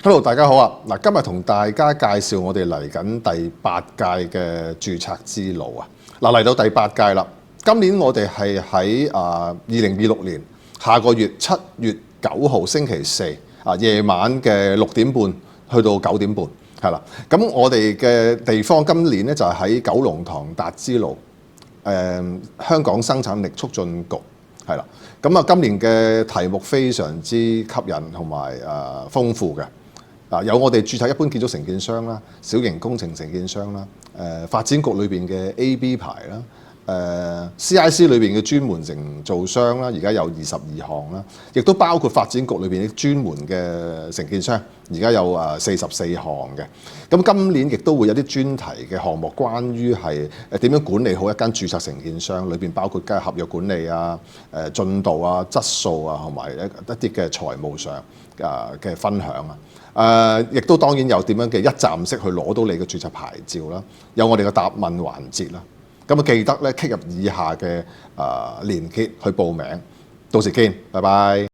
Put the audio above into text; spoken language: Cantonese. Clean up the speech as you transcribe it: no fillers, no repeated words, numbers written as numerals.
Hello，大家好啊！嗱，今日同大家介紹我哋嚟緊第8屆嘅註冊之路啊！嗱，嚟到第8屆啦，今年我哋係喺2026年下個月7月9號星期四夜晚嘅6點半去到9點半，係啦。咁我哋嘅地方今年咧就係喺九龍塘達之路，香港生產力促進局係啦。咁啊，今年嘅題目非常之吸引同埋豐富嘅。有我哋註冊一般建築承建商啦、小型工程承建商啦、發展局裏邊嘅 A、B 牌啦、CIC 裏邊嘅專門承造商啦，而家有22項啦，亦都包括發展局裏邊啲專門嘅承建商，而家有44項嘅。咁今年亦都會有啲專題嘅項目，關於係點樣管理好一間註冊承建商，裏邊包括合約管理啊、進度啊、質素啊，同埋一啲嘅財務上嘅分享啊。亦都當然有點樣嘅一站式去攞到你嘅註冊牌照啦，有我哋嘅答問環節啦。咁啊記得咧 click 入以下嘅連結去報名，到時見，拜拜。